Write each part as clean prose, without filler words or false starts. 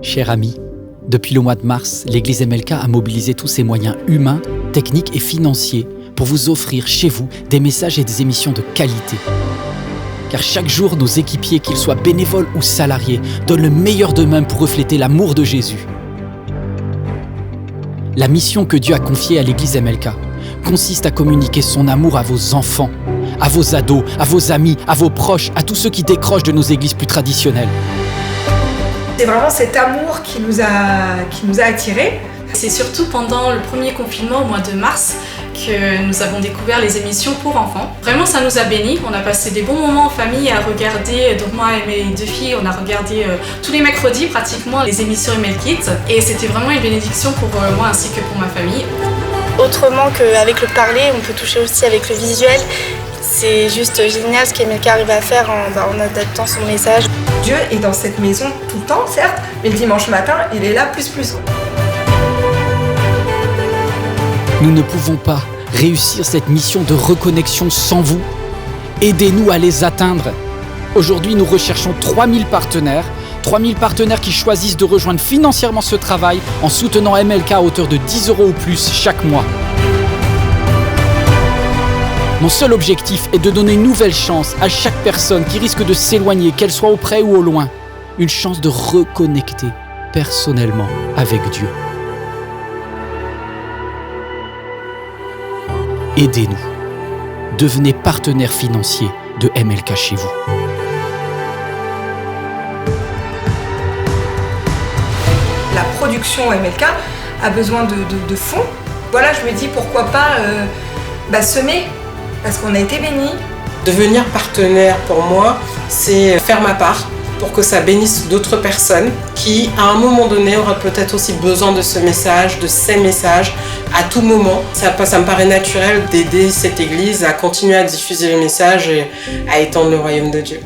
Chers amis, depuis le mois de mars, l'Église MLK a mobilisé tous ses moyens humains, techniques et financiers pour vous offrir chez vous des messages et des émissions de qualité. Car chaque jour, nos équipiers, qu'ils soient bénévoles ou salariés, donnent le meilleur d'eux-mêmes pour refléter l'amour de Jésus. La mission que Dieu a confiée à l'Église MLK consiste à communiquer son amour à vos enfants, à vos ados, à vos amis, à vos proches, à tous ceux qui décrochent de nos églises plus traditionnelles. C'est vraiment cet amour qui nous a attirés. C'est surtout pendant le premier confinement au mois de mars que nous avons découvert les émissions pour enfants. Vraiment, ça nous a bénis. On a passé des bons moments en famille à regarder. Donc moi et mes deux filles, on a regardé tous les mercredis pratiquement les émissions ML Kids. Et c'était vraiment une bénédiction pour moi ainsi que pour ma famille. Autrement qu'avec le parler, on peut toucher aussi avec le visuel. C'est juste génial ce qu'MLK arrive à faire en adaptant son message. Dieu est dans cette maison tout le temps, certes, mais le dimanche matin, il est là plus. Nous ne pouvons pas réussir cette mission de reconnexion sans vous. Aidez-nous à les atteindre. Aujourd'hui, nous recherchons 3000 partenaires qui choisissent de rejoindre financièrement ce travail en soutenant MLK à hauteur de 10 € ou plus chaque mois. Mon seul objectif est de donner une nouvelle chance à chaque personne qui risque de s'éloigner, qu'elle soit auprès ou au loin. Une chance de reconnecter personnellement avec Dieu. Aidez-nous. Devenez partenaire financier de MLK chez vous. La production MLK a besoin de fonds. Voilà, je me dis pourquoi pas semer. Parce qu'on a été bénis. Devenir partenaire, pour moi, c'est faire ma part pour que ça bénisse d'autres personnes qui, à un moment donné, auraient peut-être aussi besoin de ce message, de ces messages, à tout moment. Ça me paraît naturel d'aider cette Église à continuer à diffuser les messages et à étendre le royaume de Dieu.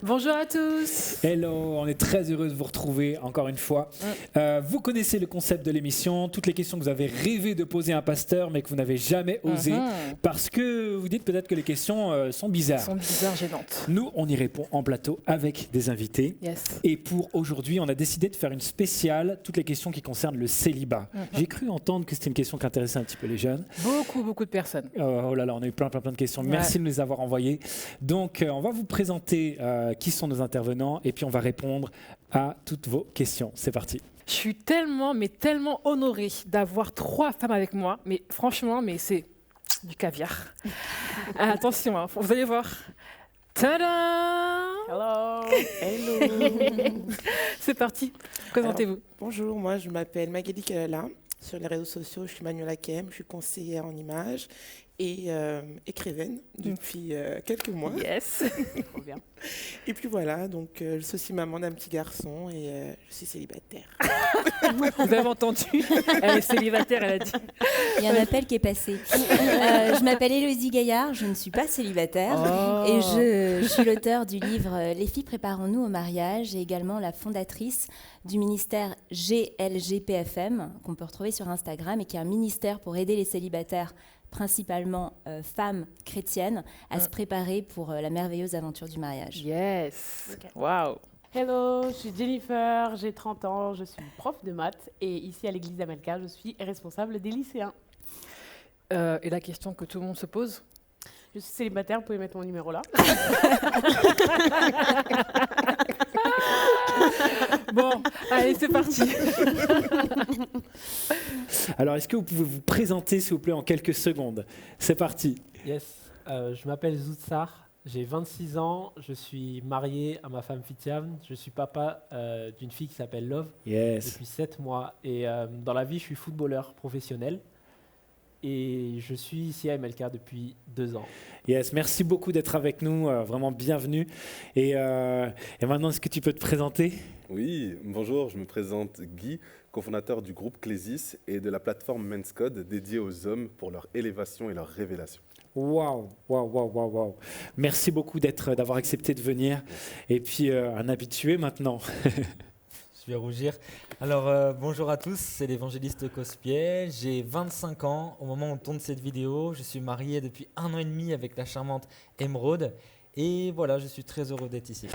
Bonjour à tous. Hello, on est très heureux de vous retrouver encore une fois. Vous connaissez le concept de l'émission, toutes les questions que vous avez rêvé de poser à un pasteur mais que vous n'avez jamais osé parce que vous dites peut-être que les questions sont bizarres. Sont bizarres, gênantes. Nous, on y répond en plateau avec des invités. Yes. Et pour aujourd'hui, on a décidé de faire une spéciale, toutes les questions qui concernent le célibat. J'ai cru entendre que c'était une question qui intéressait un petit peu les jeunes. Beaucoup de personnes. Oh là là, on a eu plein de questions. Merci de nous les avoir envoyées. Donc, on va vous présenter qui sont nos intervenants et puis on va répondre à toutes vos questions. C'est parti. Je suis tellement honorée d'avoir 3 femmes avec moi. Mais franchement, c'est du caviar. Attention, hein, vous allez voir. Tada! Hello. C'est parti, présentez-vous. Alors, bonjour, moi je m'appelle Magali Kalala. Sur les réseaux sociaux, je suis Manuela Kem, je suis conseillère en images et écrivaine depuis quelques mois. Yes. Trop bien. Et puis voilà, donc je suis aussi maman d'un petit garçon et je suis célibataire. Vous avez entendu? Elle est célibataire, elle a dit. Il y a un appel qui est passé. Je m'appelle Élodie Gaillard, je ne suis pas célibataire et je suis l'auteure du livre Les filles préparons-nous au mariage et également la fondatrice du ministère GLGPFM qu'on peut retrouver sur Instagram et qui est un ministère pour aider les célibataires, principalement femmes chrétiennes, à se préparer pour la merveilleuse aventure du mariage. Yes. Wow. Hello, je suis Jennifer, j'ai 30 ans, je suis prof de maths et ici à l'église d'Amelka, je suis responsable des lycéens. Et la question que tout le monde se pose? Je suis célibataire, vous pouvez mettre mon numéro là. Bon, allez, c'est parti. Alors, est-ce que vous pouvez vous présenter, s'il vous plaît, en quelques secondes? C'est parti. Yes, je m'appelle Zoutsar, j'ai 26 ans, je suis marié à ma femme Fitiam, je suis papa d'une fille qui s'appelle Love depuis 7 mois. Et dans la vie, je suis footballeur professionnel. Et je suis ici à MLK depuis 2 ans. Yes, merci beaucoup d'être avec nous, vraiment bienvenue. Et maintenant, est-ce que tu peux te présenter? Oui, bonjour, je me présente Guy, cofondateur du groupe Clésis et de la plateforme Men's Code dédiée aux hommes pour leur élévation et leur révélation. Waouh. Merci beaucoup d'avoir accepté de venir. Et puis, un habitué maintenant. Je vais rougir. Alors, bonjour à tous, c'est l'évangéliste Cospiet. J'ai 25 ans. Au moment où on tourne cette vidéo, je suis marié depuis 1 an et demi avec la charmante Émeraude. Et voilà, je suis très heureux d'être ici.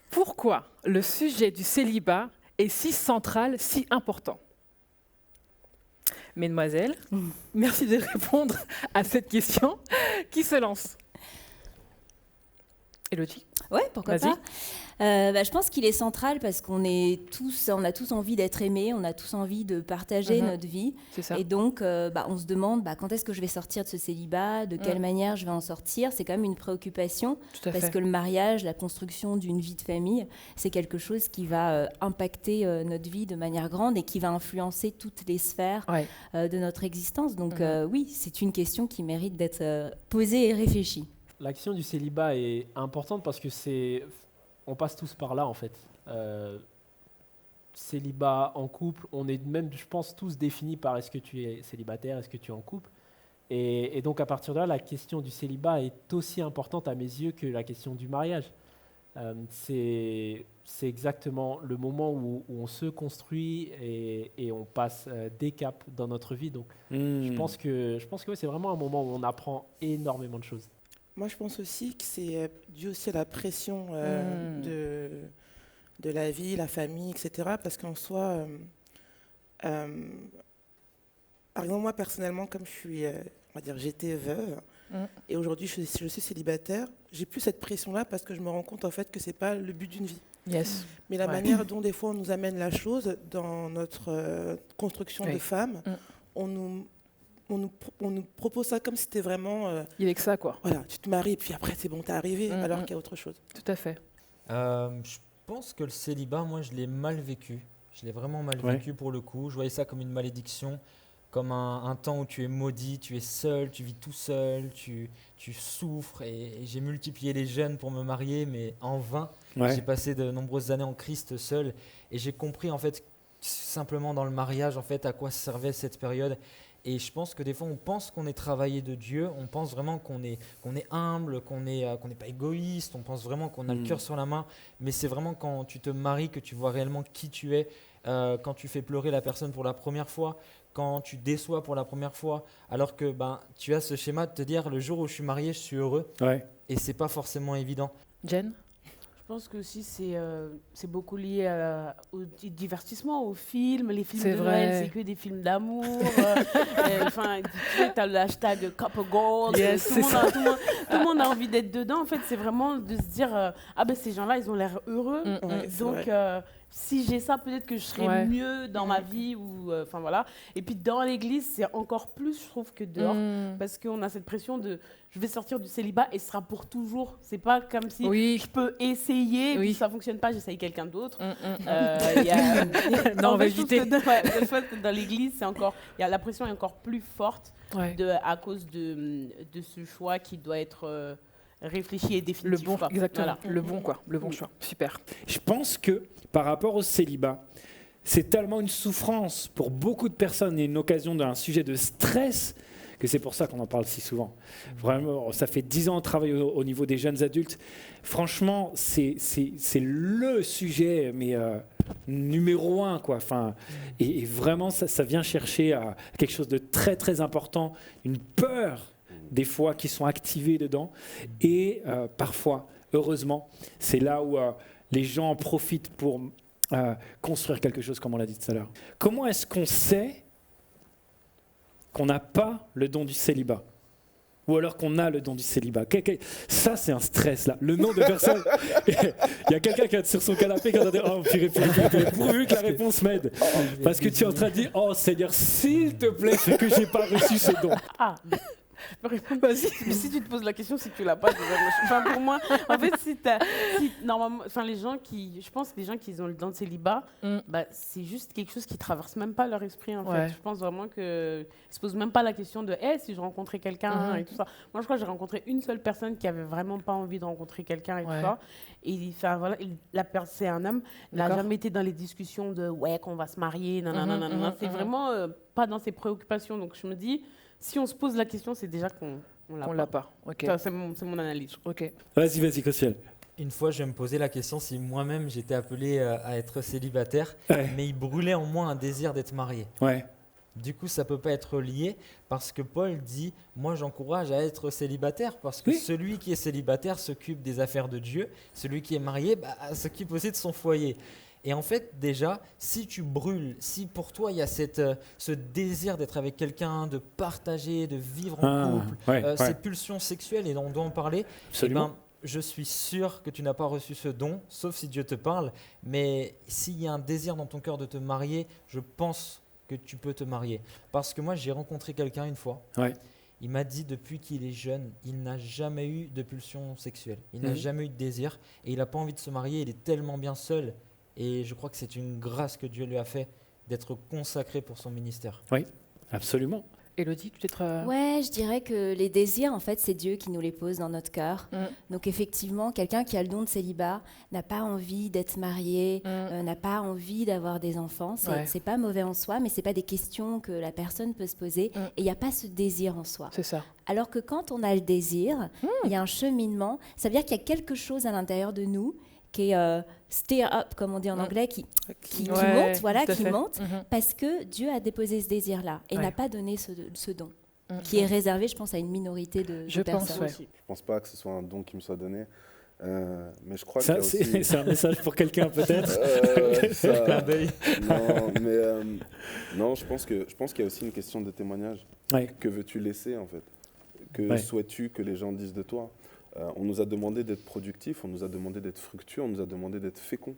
Pourquoi le sujet du célibat est si central, si important ? Mesdemoiselles, merci de répondre à cette question. Qui se lance ? Élodie ? Ouais, pourquoi pas. Je pense qu'il est central parce qu'on a tous envie d'être aimés, on a tous envie de partager notre vie. C'est ça. Et donc, on se demande quand est-ce que je vais sortir de ce célibat, de quelle manière je vais en sortir. C'est quand même une préoccupation parce que le mariage, la construction d'une vie de famille, c'est quelque chose qui va impacter notre vie de manière grande et qui va influencer toutes les sphères de notre existence. Donc oui, c'est une question qui mérite d'être posée et réfléchie. L'action du célibat est importante parce que on passe tous par là en fait. Célibat, en couple, on est même, je pense, tous définis par est-ce que tu es célibataire, est-ce que tu es en couple. Et donc à partir de là, la question du célibat est aussi importante à mes yeux que la question du mariage. C'est exactement le moment où on se construit et on passe des caps dans notre vie. Donc je pense que c'est vraiment un moment où on apprend énormément de choses. Moi, je pense aussi que c'est dû aussi à la pression de la vie, la famille, etc. Parce qu'en soi, par exemple, moi, personnellement, comme j'étais veuve, et aujourd'hui, je suis célibataire, j'ai plus cette pression-là parce que je me rends compte, en fait, que c'est pas le but d'une vie. Yes. Mais la manière dont, des fois, on nous amène la chose dans notre construction de femme, on nous propose ça comme si c'était vraiment... il est que ça, quoi. Voilà, tu te maries, et puis après, c'est bon, t'es arrivé, alors qu'il y a autre chose. Tout à fait. Je pense que le célibat, moi, je l'ai mal vécu. Je l'ai vraiment mal vécu pour le coup. Je voyais ça comme une malédiction, comme un temps où tu es maudit, tu es seul, tu vis tout seul, tu souffres. Et j'ai multiplié les jeûnes pour me marier, mais en vain. J'ai passé de nombreuses années en Christ seul. Et j'ai compris, en fait, simplement dans le mariage, en fait, à quoi servait cette période. Et je pense que des fois, on pense qu'on est travaillé de Dieu, on pense vraiment qu'on est humble, qu'on n'est pas égoïste, on pense vraiment qu'on a le cœur sur la main, mais c'est vraiment quand tu te maries que tu vois réellement qui tu es, quand tu fais pleurer la personne pour la première fois, quand tu déçois pour la première fois, alors que tu as ce schéma de te dire le jour où je suis marié, je suis heureux, et c'est pas forcément évident. Jen ? Je pense que aussi c'est beaucoup lié au divertissement, aux films. Les films de Noël, c'est que des films d'amour. Tu as le hashtag Couple Goals. Yes, tout le monde a envie d'être dedans. En fait, c'est vraiment de se dire ces gens-là, ils ont l'air heureux. Donc, si j'ai ça, peut-être que je serai mieux dans ma vie. Voilà. Et puis, dans l'église, c'est encore plus, je trouve, que dehors. Parce qu'on a cette pression de je vais sortir du célibat et ce sera pour toujours. C'est pas comme si je peux essayer, et puis si ça fonctionne pas, j'essaye quelqu'un d'autre. Non, on va éviter. Dans l'église, la pression est encore plus forte à cause de ce choix qui doit être réfléchi et définitif. Exactement. Voilà. Le bon choix. Super. Je pense que par rapport au célibat, c'est tellement une souffrance pour beaucoup de personnes et une occasion d'un sujet de stress que c'est pour ça qu'on en parle si souvent. Vraiment, ça fait 10 ans de travail au niveau des jeunes adultes. Franchement, c'est le sujet numéro 1, quoi. Et vraiment, ça vient chercher à quelque chose de très, très important, une peur, des fois, qui sont activées dedans. Et parfois, heureusement, c'est là où les gens en profitent pour construire quelque chose, comme on l'a dit tout à l'heure. Comment est-ce qu'on sait qu'on n'a pas le don du célibat, ou alors qu'on a le don du célibat? Ça, c'est un stress, là. Le nom de personne. Il y a quelqu'un qui est sur son canapé qui a dit « Oh, pourvu que la réponse m'aide. » Parce que tu es en train de dire « Oh, Seigneur, s'il te plaît, c'est que je n'ai pas reçu ce don. » Vas-y. Si tu te poses la question, si tu l'as pas, déjà, enfin, pour moi, en fait, normalement, enfin, je pense que les gens qui ont le don de célibat, bah, c'est juste quelque chose qui traverse même pas leur esprit, en fait. Je pense vraiment qu'ils se posent même pas la question de, si je rencontrais quelqu'un et tout ça. Moi, je crois que j'ai rencontré une seule personne qui avait vraiment pas envie de rencontrer quelqu'un et tout ça. Et enfin, voilà, c'est un homme, il n'a jamais été dans les discussions de, qu'on va se marier, nanana. C'est vraiment pas dans ses préoccupations. Donc, je me dis, si on se pose la question, c'est déjà qu'on l'a pas. Okay. Ça, c'est mon analyse. Ok. Vas-y, Costiel. Une fois, je me posais la question si moi-même j'étais appelé à être célibataire, mais il brûlait en moi un désir d'être marié. Ouais. Du coup, ça peut pas être lié parce que Paul dit « Moi, j'encourage à être célibataire parce que celui qui est célibataire s'occupe des affaires de Dieu, celui qui est marié s'occupe aussi de son foyer. » Et en fait, déjà, si tu brûles, si pour toi il y a ce désir d'être avec quelqu'un, de partager, de vivre en couple, ces pulsions sexuelles, et on doit en parler, je suis sûr que tu n'as pas reçu ce don, sauf si Dieu te parle. Mais s'il y a un désir dans ton cœur de te marier, je pense que tu peux te marier. Parce que moi, j'ai rencontré quelqu'un une fois. Il m'a dit depuis qu'il est jeune, il n'a jamais eu de pulsion sexuelle. Il n'a jamais eu de désir et il n'a pas envie de se marier. Il est tellement bien seul. Et je crois que c'est une grâce que Dieu lui a fait d'être consacré pour son ministère. Oui, absolument. Élodie, tu t'es... Ouais, je dirais que les désirs, en fait, c'est Dieu qui nous les pose dans notre cœur. Donc effectivement, quelqu'un qui a le don de célibat n'a pas envie d'être marié, n'a pas envie d'avoir des enfants. C'est pas mauvais en soi, mais c'est pas des questions que la personne peut se poser. Et il n'y a pas ce désir en soi. C'est ça. Alors que quand on a le désir, il y a un cheminement. Ça veut dire qu'il y a quelque chose à l'intérieur de nous qui est stir up, comme on dit en anglais, qui monte, parce que Dieu a déposé ce désir-là et n'a pas donné ce don, qui est réservé, je pense, à une minorité de personnes. Je ne pense pas que ce soit un don qui me soit donné, mais je crois que c'est un message pour quelqu'un, peut-être. Non, je pense qu'il y a aussi une question de témoignage. Que veux-tu laisser, en fait? Que souhaites-tu que les gens disent de toi? On nous a demandé d'être productifs, on nous a demandé d'être fructueux, on nous a demandé d'être féconds.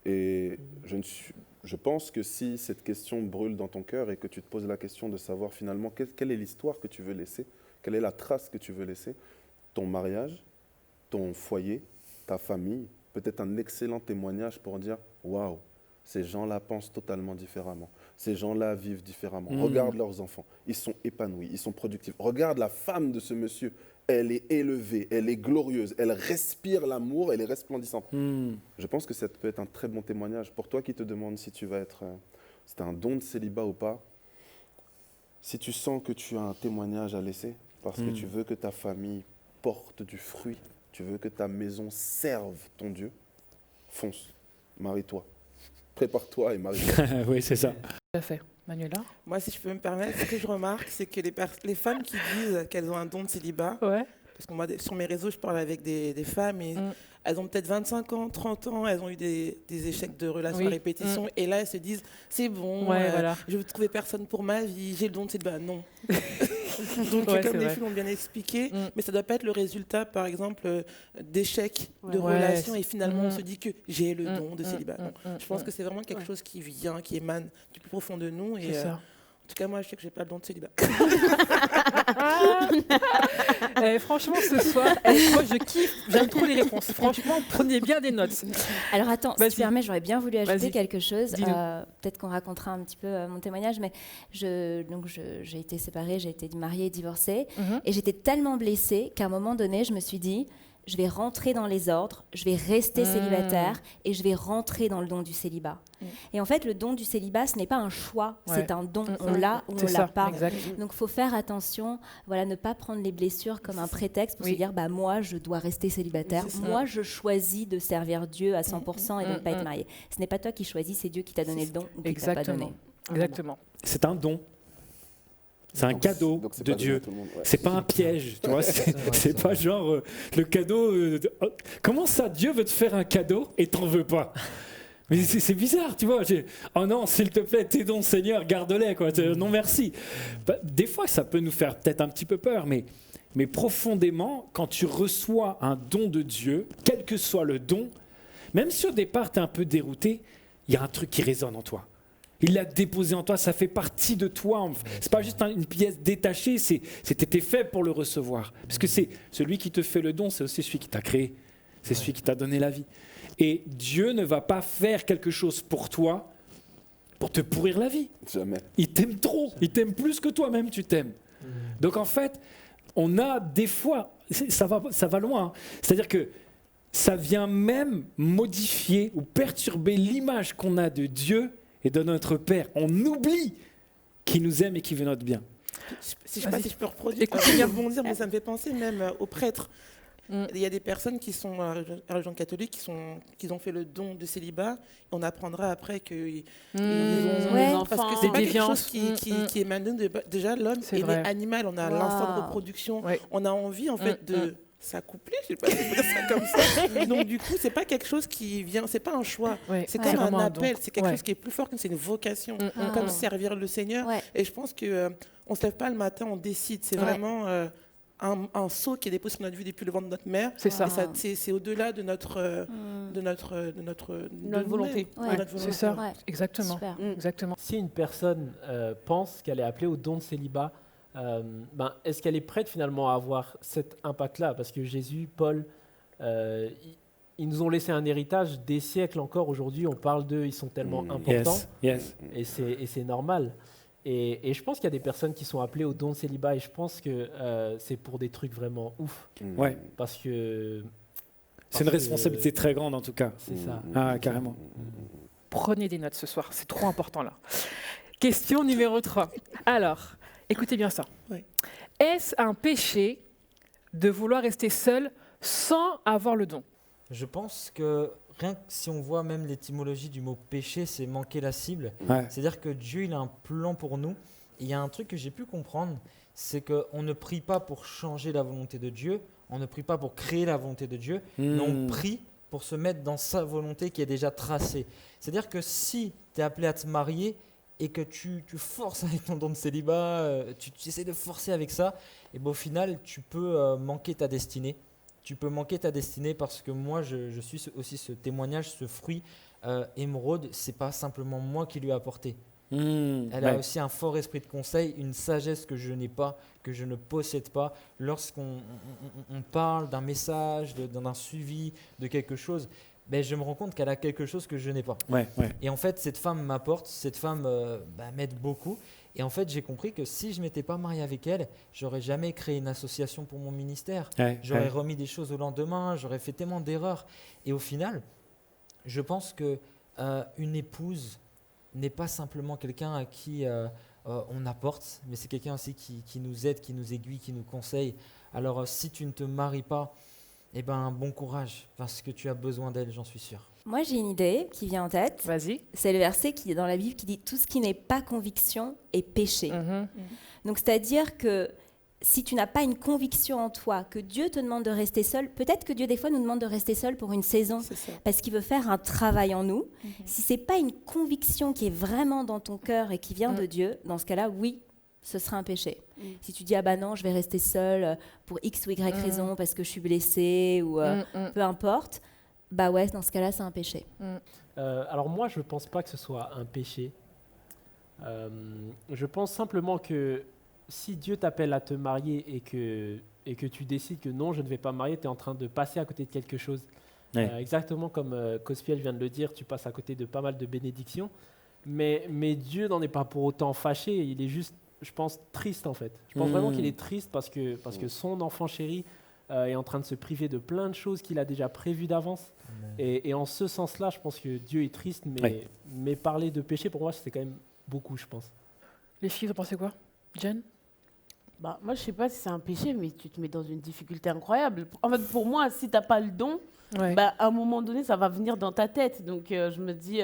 Et je pense que si cette question brûle dans ton cœur et que tu te poses la question de savoir finalement quelle est l'histoire que tu veux laisser, quelle est la trace que tu veux laisser, ton mariage, ton foyer, ta famille, peut-être un excellent témoignage pour dire « Waouh, ces gens-là pensent totalement différemment. Ces gens-là vivent différemment. Regarde leurs enfants, ils sont épanouis, ils sont productifs. Regarde la femme de ce monsieur. Elle est élevée, elle est glorieuse, elle respire l'amour, elle est resplendissante. Je pense que ça peut être un très bon témoignage. Pour toi qui te demandes si tu vas être, si tu as un don de célibat ou pas, si tu sens que tu as un témoignage à laisser, parce que tu veux que ta famille porte du fruit, tu veux que ta maison serve ton Dieu, fonce, marie-toi. Prépare-toi et marie-toi. Oui, c'est ça. Tout à fait. Manuela? Moi, si je peux me permettre, ce que je remarque, c'est que les femmes qui disent qu'elles ont un don de célibat, parce que moi, sur mes réseaux, je parle avec des femmes et elles ont peut-être 25 ans, 30 ans, elles ont eu des échecs de relations à répétition et là, elles se disent, c'est bon, je ne veux trouver personne pour ma vie, j'ai le don de célibat. Non. Donc, comme les filles l'ont bien expliqué, mais ça ne doit pas être le résultat, par exemple, d'échecs de relations et finalement, on se dit que j'ai le don de célibat. Je pense que c'est vraiment quelque chose qui vient, qui émane du plus profond de nous. Et, en tout cas, moi, je sais que je n'ai pas le don de célibat. Franchement, ce soir, moi, je kiffe. J'aime trop les réponses. Franchement, prenez bien des notes. Alors, attends, si tu permets, j'aurais bien voulu ajouter quelque chose. Peut-être qu'on racontera un petit peu mon témoignage, mais j'ai été séparée, j'ai été mariée, divorcée. Et j'étais tellement blessée qu'à un moment donné, je me suis dit... je vais rentrer dans les ordres, je vais rester célibataire et je vais rentrer dans le don du célibat. Et en fait, le don du célibat, ce n'est pas un choix, c'est un don. On l'a ou on ne l'a pas. Donc, il faut faire attention, ne pas prendre les blessures comme un prétexte pour se dire moi, je dois rester célibataire. Moi, je choisis de servir Dieu à 100% et de ne pas être mariée. Ce n'est pas toi qui choisis, c'est Dieu qui t'a donné le don ou qui ne t'a pas donné. Exactement. C'est un don. C'est un cadeau de Dieu. C'est pas un piège, tu vois. C'est pas genre le cadeau. Comment ça, Dieu veut te faire un cadeau et t'en veux pas? Mais c'est bizarre, tu vois. Oh non, s'il te plaît, tes dons, Seigneur, garde-les, quoi. Non, merci. Des fois, ça peut nous faire peut-être un petit peu peur, mais profondément, quand tu reçois un don de Dieu, quel que soit le don, même si au départ, tu es un peu dérouté, il y a un truc qui résonne en toi. Il l'a déposé en toi, ça fait partie de toi. C'est pas juste une pièce détachée, t'es fait pour le recevoir. Parce que c'est celui qui te fait le don, c'est aussi celui qui t'a créé. C'est celui qui t'a donné la vie. Et Dieu ne va pas faire quelque chose pour toi pour te pourrir la vie. Jamais. Il t'aime trop. Il t'aime plus que toi-même, tu t'aimes. Donc en fait, on a des fois, ça va loin. Hein. C'est-à-dire que ça vient même modifier ou perturber l'image qu'on a de Dieu et de notre Père. On oublie qu'il nous aime et qu'il veut notre bien. Si je peux rebondir, mais ça me fait penser même aux prêtres. Il y a des personnes qui sont à la religion catholique qui ont fait le don de célibat. On apprendra après qu'ils ont des enfants. Parce que c'est pas quelque chose qui émane déjà l'homme est né animal. On a l'instinct de reproduction. On a envie en fait de s'accoupler. Je sais pas si on peut dire ça comme ça. Donc du coup, c'est pas quelque chose qui vient. C'est pas un choix. C'est comme un appel. C'est quelque chose qui est plus fort que c'est une vocation. Comme servir le Seigneur. Et je pense que on se lève pas le matin, on décide. C'est vraiment un sceau qui est déposé sur notre vie depuis le ventre de notre mère. C'est ça. C'est au-delà de notre volonté. C'est ça, exactement. Exactement. Si une personne pense qu'elle est appelée au don de célibat, est-ce qu'elle est prête finalement à avoir cet impact-là? Parce que Jésus, Paul, ils nous ont laissé un héritage des siècles encore. Aujourd'hui, on parle d'eux, ils sont tellement importants. Et c'est normal. Et je pense qu'il y a des personnes qui sont appelées au don de célibat et je pense que c'est pour des trucs vraiment ouf. Parce que... C'est une responsabilité très grande en tout cas. C'est ça. Ah, carrément. Prenez des notes ce soir, c'est trop important là. Question numéro 3. Alors, écoutez bien ça. Est-ce un péché de vouloir rester seul sans avoir le don? Je pense que rien que si on voit même l'étymologie du mot péché, c'est manquer la cible. C'est-à-dire que Dieu, il a un plan pour nous. Et il y a un truc que j'ai pu comprendre, c'est qu'on ne prie pas pour changer la volonté de Dieu, on ne prie pas pour créer la volonté de Dieu, mais on prie pour se mettre dans sa volonté qui est déjà tracée. C'est-à-dire que si tu es appelé à te marier et que tu forces avec ton don de célibat, tu essaies de forcer avec ça, et au final, tu peux manquer ta destinée. Tu peux manquer ta destinée parce que moi, je suis aussi ce témoignage, ce fruit. Émeraude, ce n'est pas simplement moi qui lui ai apporté. Elle a aussi un fort esprit de conseil, une sagesse que je n'ai pas, que je ne possède pas. Lorsqu'on parle d'un message, d'un suivi, de quelque chose, je me rends compte qu'elle a quelque chose que je n'ai pas. Et en fait, cette femme m'apporte, cette femme m'aide beaucoup. Et en fait, j'ai compris que si je ne m'étais pas marié avec elle, j'aurais jamais créé une association pour mon ministère. J'aurais remis des choses au lendemain, j'aurais fait tellement d'erreurs. Et au final, je pense qu'une épouse n'est pas simplement quelqu'un à qui on apporte, mais c'est quelqu'un aussi qui nous aide, qui nous aiguille, qui nous conseille. Alors, si tu ne te maries pas, bon courage, parce que tu as besoin d'elle, j'en suis sûr. Moi, j'ai une idée qui vient en tête. Vas-y. C'est le verset qui est dans la Bible qui dit « Tout ce qui n'est pas conviction est péché ». Donc, c'est-à-dire que si tu n'as pas une conviction en toi, que Dieu te demande de rester seul, peut-être que Dieu, des fois, nous demande de rester seul pour une saison, parce qu'il veut faire un travail en nous. Si ce n'est pas une conviction qui est vraiment dans ton cœur et qui vient de Dieu, dans ce cas-là, oui, ce sera un péché. Si tu dis « Ah bah non, je vais rester seul pour X ou Y raison, parce que je suis blessée, ou peu importe », bah ouais, dans ce cas-là, c'est un péché. Alors moi, je ne pense pas que ce soit un péché. Je pense simplement que si Dieu t'appelle à te marier et que tu décides que non, je ne vais pas me marier, tu es en train de passer à côté de quelque chose. Exactement comme Cospiel vient de le dire, tu passes à côté de pas mal de bénédictions. Mais Dieu n'en est pas pour autant fâché, il est juste, je pense, triste en fait. Je pense vraiment qu'il est triste parce que son enfant chéri est en train de se priver de plein de choses qu'il a déjà prévues d'avance. Et en ce sens-là, je pense que Dieu est triste, mais parler de péché, pour moi, c'est quand même beaucoup, je pense. Les filles, vous pensez quoi? Jen? Moi, je ne sais pas si c'est un péché, mais tu te mets dans une difficulté incroyable. En fait, pour moi, si tu n'as pas le don, à un moment donné, ça va venir dans ta tête. Donc, je me dis...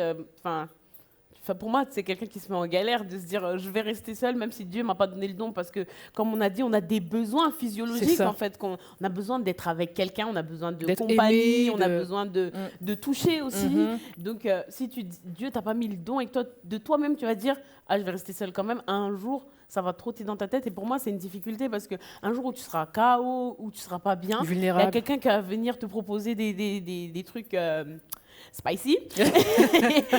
pour moi, c'est quelqu'un qui se met en galère de se dire je vais rester seul même si Dieu ne m'a pas donné le don parce que, comme on a dit, on a des besoins physiologiques en fait, qu'on a besoin d'être avec quelqu'un, on a besoin de compagnie, on a besoin de toucher aussi. Donc, si Dieu t'a pas mis le don et que toi, de toi-même, tu vas dire je vais rester seul quand même, un jour, ça va trotter dans ta tête. Et pour moi, c'est une difficulté parce qu'un jour où tu seras KO, où tu ne seras pas bien, il y a quelqu'un qui va venir te proposer des trucs... spicy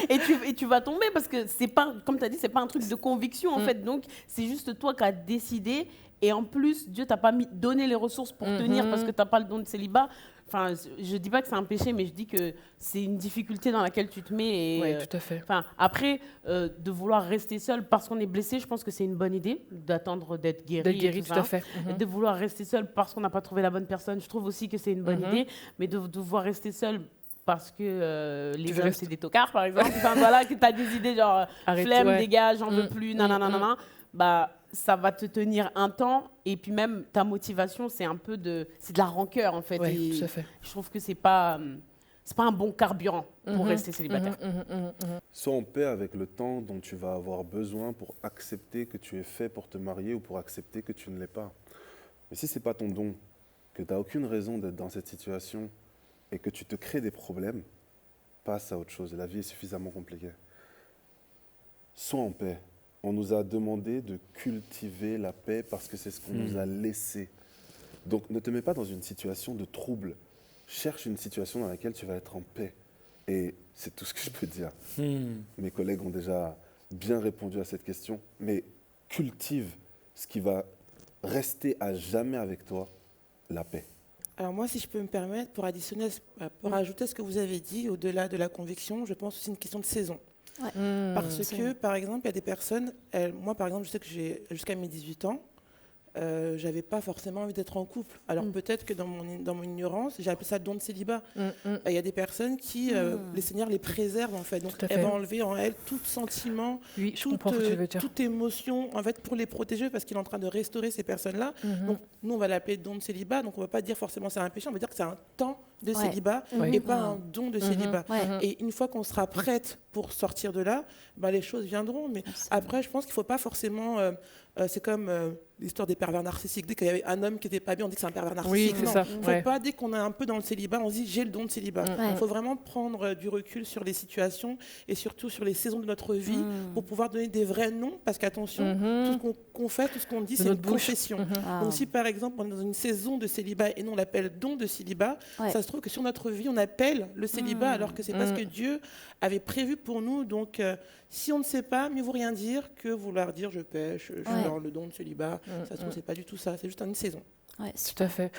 et tu vas tomber parce que c'est pas, comme tu as dit, c'est pas un truc de conviction en fait. Donc c'est juste toi qui as décidé. Et en plus, Dieu t'a pas donné les ressources pour tenir parce que tu n'as pas le don de célibat. Enfin, je dis pas que c'est un péché, mais je dis que c'est une difficulté dans laquelle tu te mets. Oui, tout à fait. Après, de vouloir rester seul parce qu'on est blessé, je pense que c'est une bonne idée d'attendre d'être guéri. D'être guéri, tout à fait. De vouloir rester seul parce qu'on n'a pas trouvé la bonne personne, je trouve aussi que c'est une bonne idée. Mais de devoir rester seul parce que les hommes, c'est des tocards, par exemple. Voilà, que tu as des idées genre flemme, dégage, j'en veux plus, nanana. Bah, ça va te tenir un temps et puis même ta motivation c'est de la rancœur en fait. Oui, tout à fait. Je trouve que c'est pas un bon carburant pour rester célibataire. Sois en paix avec le temps dont tu vas avoir besoin pour accepter que tu es fait pour te marier ou pour accepter que tu ne l'es pas. Mais si c'est pas ton don, que tu n'as aucune raison d'être dans cette situation et que tu te crées des problèmes, passe à autre chose. La vie est suffisamment compliquée. Sois en paix. On nous a demandé de cultiver la paix parce que c'est ce qu'on nous a laissé. Donc ne te mets pas dans une situation de trouble. Cherche une situation dans laquelle tu vas être en paix. Et c'est tout ce que je peux dire. Mes collègues ont déjà bien répondu à cette question. Mais cultive ce qui va rester à jamais avec toi, la paix. Alors moi, si je peux me permettre, pour ajouter à ce que vous avez dit, au-delà de la conviction, je pense que c'est une question de saison. Ouais. Parce que, par exemple, il y a des personnes, moi par exemple, je sais que jusqu'à mes 18 ans, j'avais pas forcément envie d'être en couple. Alors peut-être que dans mon ignorance, j'ai appelé ça le don de célibat. Il y a des personnes qui, les seigneurs les préservent en fait. Donc elles vont enlever en elles tout sentiment, toute émotion en fait pour les protéger parce qu'il est en train de restaurer ces personnes-là. Donc nous on va l'appeler don de célibat. Donc on va pas dire forcément c'est un péché, on va dire que c'est un temps de célibat et pas un don de célibat. Et une fois qu'on sera prête pour sortir de là, bah, les choses viendront. Mais après je pense qu'il faut pas forcément... c'est comme l'histoire des pervers narcissiques. Dès qu'il y avait un homme qui n'était pas bien, on dit que c'est un pervers narcissique. Oui, c'est ça. Faut pas, dès qu'on est un peu dans le célibat, on se dit j'ai le don de célibat. Il faut vraiment prendre du recul sur les situations et surtout sur les saisons de notre vie pour pouvoir donner des vrais noms. Parce qu'attention, tout ce qu'on fait, tout ce qu'on dit, c'est une confession. Donc si par exemple on est dans une saison de célibat et nous on l'appelle don de célibat, ça se trouve que sur notre vie on appelle le célibat alors que c'est pas ce que Dieu avait prévu pour nous. Donc si on ne sait pas, mieux vaut rien dire que vouloir dire je pêche, je suis dans le don de célibat. Ça se trouve, c'est pas du tout ça, c'est juste une saison. Ouais, tout à fait.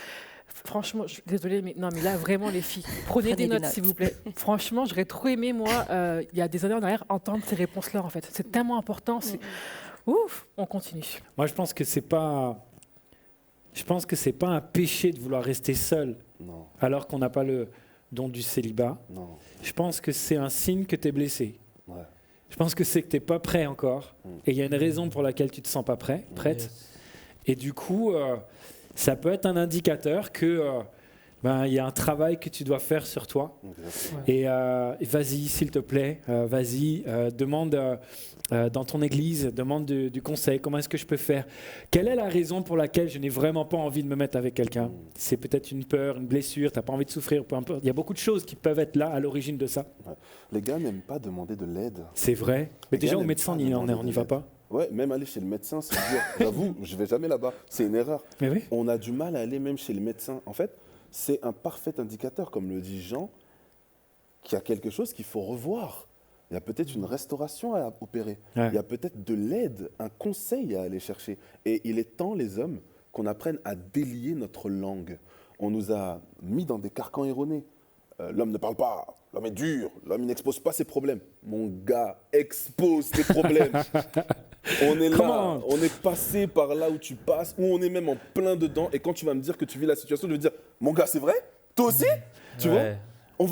Franchement, désolée, mais là vraiment les filles, prenez des notes s'il vous plaît. Franchement, j'aurais trop aimé moi, il y a des années en arrière, entendre ces réponses-là en fait. C'est tellement important. Ouf, on continue. Moi, je pense que c'est pas un péché de vouloir rester seul, alors qu'on n'a pas le don du célibat. Non. Je pense que c'est un signe que tu es blessé. Ouais. Je pense que c'est que tu n'es pas prêt encore. Et il y a une raison pour laquelle tu ne te sens pas prête. Et du coup, ça peut être un indicateur que il y a un travail que tu dois faire sur toi. Et vas-y, s'il te plaît, demande dans ton église, demande du conseil. Comment est-ce que je peux faire? Quelle est la raison pour laquelle je n'ai vraiment pas envie de me mettre avec quelqu'un? C'est peut-être une peur, une blessure, tu n'as pas envie de souffrir, peu importe. Il y a beaucoup de choses qui peuvent être là à l'origine de ça. Ouais. Les gars n'aiment pas demander de l'aide. C'est vrai. Mais déjà, au médecin, on n'y va pas. Ouais, même aller chez le médecin, c'est dur. J'avoue, je vais jamais là-bas. C'est une erreur. Mais oui. On a du mal à aller même chez le médecin. En fait, c'est un parfait indicateur, comme le dit Jean, qu'il y a quelque chose qu'il faut revoir. Il y a peut-être une restauration à opérer. Ouais. Il y a peut-être de l'aide, un conseil à aller chercher. Et il est temps, les hommes, qu'on apprenne à délier notre langue. On nous a mis dans des carcans erronés. L'homme ne parle pas, l'homme est dur, l'homme n'expose pas ses problèmes. Mon gars, expose tes problèmes. On est là, on est passé par là où tu passes, où on est même en plein dedans. Et quand tu vas me dire que tu vis la situation, je vais dire, mon gars, c'est vrai? Toi aussi? Tu vois? On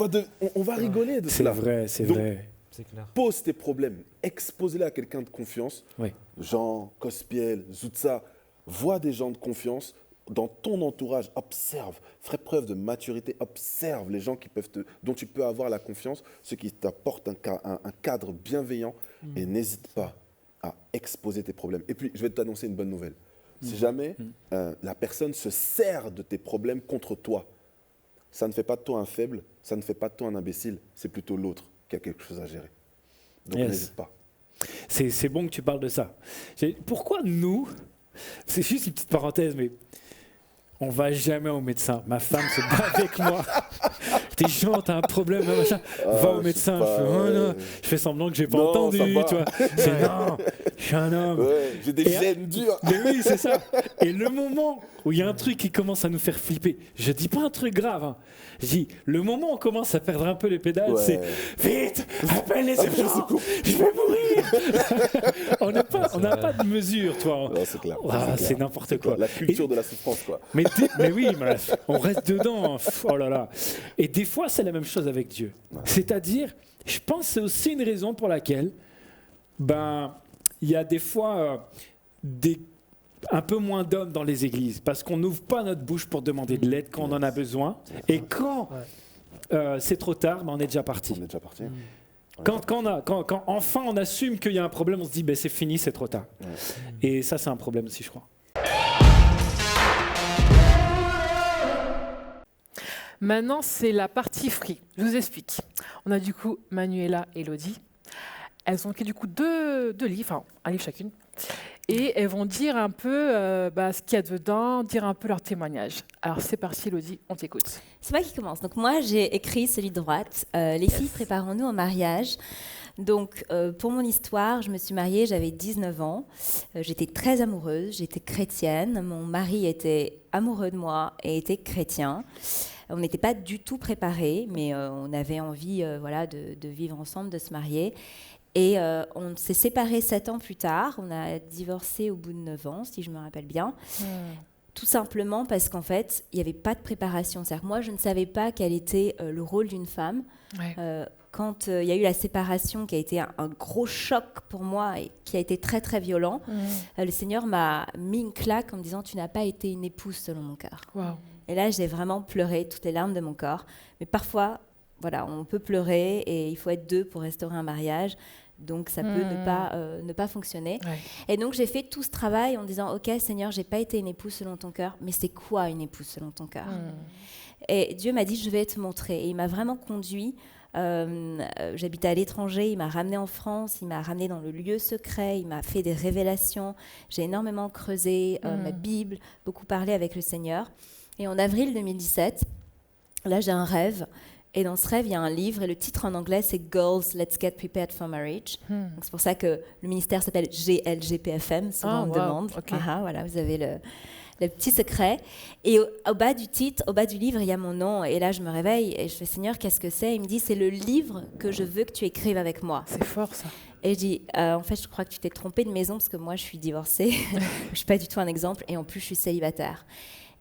va rigoler de cela. C'est vrai. C'est clair. Pose tes problèmes, expose-les à quelqu'un de confiance. Oui. Jean, Cospiel, Zoutsa, vois des gens de confiance. Dans ton entourage, observe, ferai preuve de maturité, observe les gens dont tu peux avoir la confiance, ceux qui t'apportent un cadre bienveillant et n'hésite pas à exposer tes problèmes. Et puis, je vais t'annoncer une bonne nouvelle. Si jamais la personne se sert de tes problèmes contre toi, ça ne fait pas de toi un faible, ça ne fait pas de toi un imbécile, c'est plutôt l'autre qui a quelque chose à gérer. Donc n'hésite pas. C'est bon que tu parles de ça. Pourquoi nous, c'est juste une petite parenthèse, mais on va jamais au médecin. Ma femme se bat avec moi. t'es chiant, t'as un problème, machin. Va au médecin. Je fais semblant que j'ai pas entendu, tu vois. C'est non, je suis un homme. Ouais, j'ai des gènes durs. Mais oui, c'est ça. Et le moment où il y a un truc qui commence à nous faire flipper, je dis pas un truc grave, hein. Je dis, le moment où on commence à perdre un peu les pédales, c'est vite, appelle les urgences, je vais mourir. On n'a pas de mesure, toi. Non, c'est clair. C'est n'importe quoi. La culture de la souffrance, quoi. Mais oui, on reste dedans. Oh là là. Et des fois, c'est la même chose avec Dieu. C'est-à-dire, je pense que c'est aussi une raison pour laquelle, il y a des fois un peu moins d'hommes dans les églises, parce qu'on n'ouvre pas notre bouche pour demander de l'aide quand on en a besoin. Et quand c'est trop tard, on est déjà parti. On est déjà parti. Quand enfin on assume qu'il y a un problème, on se dit c'est fini, c'est trop tard. Ouais. Et ça, c'est un problème aussi, je crois. Maintenant, c'est la partie free. Je vous explique. On a du coup Manuela et Elodie. Elles ont écrit du coup deux livres, un livre chacune. Et elles vont dire un peu ce qu'il y a dedans, dire un peu leur témoignage. Alors c'est parti, Elodie, on t'écoute. C'est moi qui commence. Donc moi, j'ai écrit celui de droite, Les filles, préparons-nous au mariage. Donc pour mon histoire, je me suis mariée, j'avais 19 ans. J'étais très amoureuse, j'étais chrétienne. Mon mari était amoureux de moi et était chrétien. On n'était pas du tout préparés, mais on avait envie de vivre ensemble, de se marier. Et on s'est séparés 7 ans plus tard. On a divorcé au bout de 9 ans, si je me rappelle bien. Tout simplement parce qu'en fait, il n'y avait pas de préparation. C'est-à-dire, moi, je ne savais pas quel était le rôle d'une femme. Ouais. Quand il y a eu la séparation, qui a été un gros choc pour moi et qui a été très, très violent, le Seigneur m'a mis une claque en me disant « Tu n'as pas été une épouse selon mon cœur. Wow. » Et là, j'ai vraiment pleuré toutes les larmes de mon corps. Mais parfois, on peut pleurer et il faut être 2 pour restaurer un mariage. Donc, ça peut ne pas fonctionner. Ouais. Et donc, j'ai fait tout ce travail en disant « Ok, Seigneur, je n'ai pas été une épouse selon ton cœur, mais c'est quoi une épouse selon ton cœur ?» Et Dieu m'a dit « Je vais te montrer. » Et il m'a vraiment conduit. J'habitais à l'étranger, il m'a ramenée en France, il m'a ramenée dans le lieu secret, il m'a fait des révélations. J'ai énormément creusé ma Bible, beaucoup parlé avec le Seigneur. Et en avril 2017, là, j'ai un rêve. Et dans ce rêve, il y a un livre, et le titre en anglais, c'est « Girls, Let's Get Prepared for Marriage ». Donc, c'est pour ça que le ministère s'appelle GLGPFM, souvent on me demande. Okay. Voilà, vous avez le petit secret. Et au bas du titre, au bas du livre, il y a mon nom. Et là, je me réveille et je fais « Seigneur, qu'est-ce que c'est ?» Il me dit « C'est le livre que je veux que tu écrives avec moi. » C'est fort, ça. Et je dis « En fait, je crois que tu t'es trompée de maison parce que moi, je suis divorcée. Je ne suis pas du tout un exemple. Et en plus, je suis célibataire. »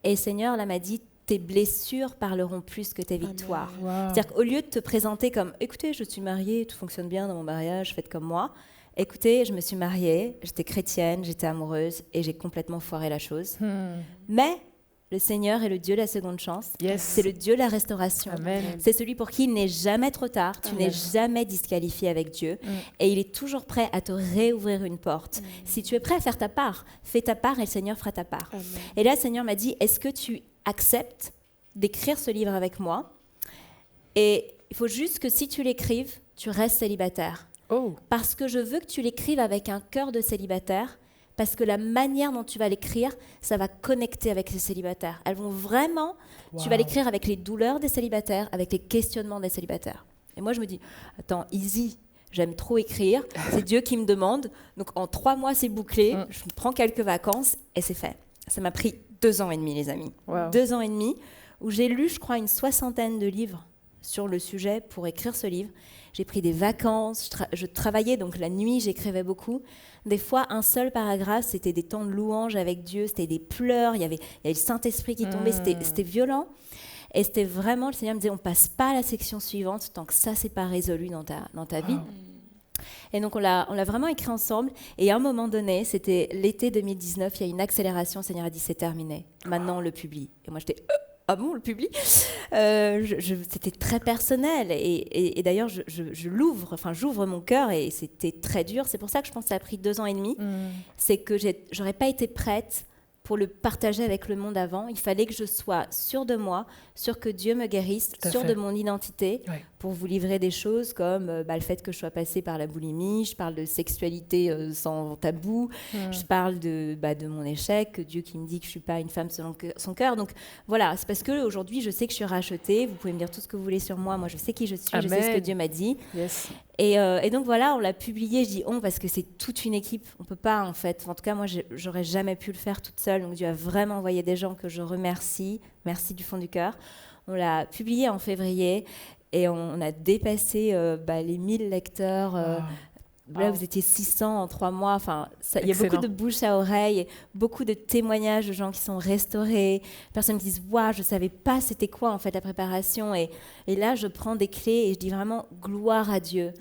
Et le Seigneur, là, m'a dit « Tes blessures parleront plus que tes victoires. Wow. » C'est-à-dire qu'au lieu de te présenter comme « Écoutez, je suis mariée, tout fonctionne bien dans mon mariage, faites comme moi. » Écoutez, je me suis mariée, j'étais chrétienne, j'étais amoureuse et j'ai complètement foiré la chose. Mais le Seigneur est le Dieu de la seconde chance. Yes. C'est le Dieu de la restauration. Amen. C'est celui pour qui il n'est jamais trop tard. Tu n'es jamais disqualifié avec Dieu. Et il est toujours prêt à te réouvrir une porte. Si tu es prêt à faire ta part, fais ta part et le Seigneur fera ta part. Amen. Et là, le Seigneur m'a dit, est-ce que tu acceptes d'écrire ce livre avec moi? Et il faut juste que si tu l'écrives, tu restes célibataire. Oh. Parce que je veux que tu l'écrives avec un cœur de célibataire, parce que la manière dont tu vas l'écrire, ça va connecter avec les célibataires. Elles vont vraiment, tu vas l'écrire avec les douleurs des célibataires, avec les questionnements des célibataires. Et moi, je me dis, attends, easy, j'aime trop écrire, c'est Dieu qui me demande, donc en 3 mois, c'est bouclé, je prends quelques vacances et c'est fait. Ça m'a pris 2 ans et demi, les amis. 2 ans et demi, où j'ai lu, je crois, une 60aine de livres sur le sujet pour écrire ce livre. J'ai pris des vacances, je travaillais, donc la nuit, j'écrivais beaucoup. Des fois, un seul paragraphe, c'était des temps de louange avec Dieu, c'était des pleurs, il y avait le Saint-Esprit qui tombait, c'était violent. Et c'était vraiment, le Seigneur me disait, on ne passe pas à la section suivante tant que ça, ce n'est pas résolu dans ta vie. Et donc, on l'a vraiment écrit ensemble. Et à un moment donné, c'était l'été 2019, il y a une accélération, le Seigneur a dit, c'est terminé. Maintenant, on le publie. Et moi, j'étais... Ah bon, on le publie? C'était très personnel et d'ailleurs j'ouvre mon cœur et c'était très dur. C'est pour ça que je pense que ça a pris 2 ans et demi. C'est que j'aurais pas été prête pour le partager avec le monde avant. Il fallait que je sois sûre de moi, sûre que Dieu me guérisse, sûre de mon identité, pour vous livrer des choses comme le fait que je sois passée par la boulimie, je parle de sexualité sans tabou, je parle de mon échec, Dieu qui me dit que je ne suis pas une femme selon son cœur. Donc voilà, c'est parce qu'aujourd'hui, je sais que je suis rachetée. Vous pouvez me dire tout ce que vous voulez sur moi. Moi, je sais qui je suis, je sais ce que Dieu m'a dit. Yes. Et donc voilà, on l'a publié, je dis on parce que c'est toute une équipe, on peut pas en fait, en tout cas moi j'aurais jamais pu le faire toute seule, donc Dieu a vraiment envoyé des gens que je remercie, merci du fond du cœur. On l'a publié en février et on a dépassé les 1000 lecteurs. Là, vous étiez 600 en 3 mois. Enfin, il y a beaucoup de bouche à oreille, beaucoup de témoignages de gens qui sont restaurés, personnes qui disent « Waouh, je ne savais pas c'était quoi en fait la préparation ». Et là, je prends des clés et je dis vraiment « Gloire à Dieu ».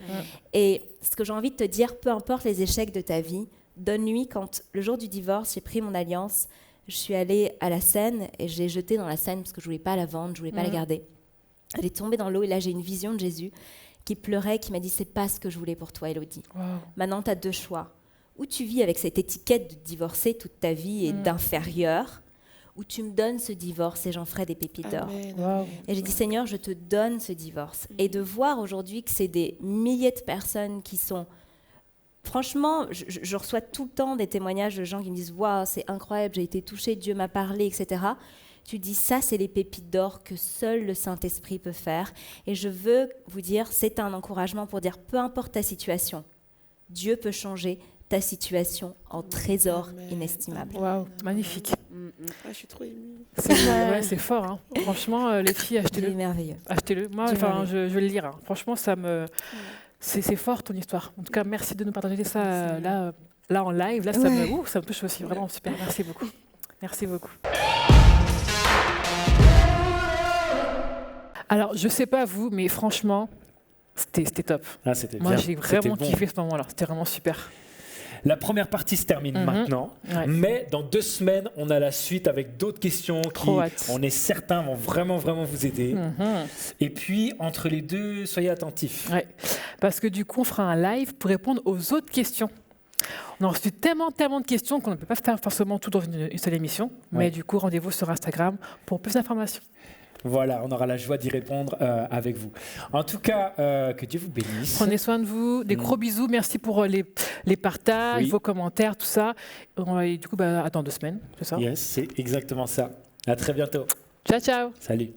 Et ce que j'ai envie de te dire, peu importe les échecs de ta vie, donne-lui quand, le jour du divorce, j'ai pris mon alliance, je suis allée à la Seine et j'ai jeté dans la Seine parce que je ne voulais pas la vendre, je ne voulais pas la garder. Elle est tombée dans l'eau et là, j'ai une vision de Jésus qui pleurait, qui m'a dit « C'est pas ce que je voulais pour toi, Élodie. Maintenant, tu as 2 choix. Ou tu vis avec cette étiquette de divorcer toute ta vie et d'inférieur, ou tu me donnes ce divorce et j'en ferai des pépites d'or. » Et j'ai dit « Seigneur, je te donne ce divorce. » Et de voir aujourd'hui que c'est des milliers de personnes qui sont... Franchement, je reçois tout le temps des témoignages de gens qui me disent « Waouh, c'est incroyable, j'ai été touchée, Dieu m'a parlé, etc. » Tu dis, ça, c'est les pépites d'or que seul le Saint-Esprit peut faire. Et je veux vous dire, c'est un encouragement pour dire, peu importe ta situation, Dieu peut changer ta situation en trésor inestimable. Waouh, magnifique. Je suis trop émue. C'est fort, hein. Franchement, les filles, achetez-le. C'est merveilleux. Achetez-le. Moi, je vais le lire. Hein. Franchement, ça me... C'est fort, ton histoire. En tout cas, merci de nous partager ça là en live. Là, ça me touche aussi. Vraiment super. Merci beaucoup. Merci beaucoup. Alors, je sais pas vous, mais franchement, c'était top. Moi, j'ai vraiment kiffé ce moment-là. C'était vraiment super. La première partie se termine maintenant, mais dans 2 semaines, on a la suite avec d'autres questions qui, on est certain, vont vraiment de aider. Et puis, entre les deux, soyez attentifs. Parce que du coup, on fera un live pour répondre aux autres questions. On a reçu tellement de questions qu'on ne peut pas faire forcément tout dans une seule émission. Mais du coup, rendez-vous sur Instagram pour plus d'informations. Voilà, on aura la joie d'y répondre avec vous. En tout cas, que Dieu vous bénisse. Prenez soin de vous. Des gros bisous. Merci pour les partages, vos commentaires, tout ça. Et du coup, dans 2 semaines, c'est ça ? Yes, c'est exactement ça. À très bientôt. Ciao, ciao. Salut.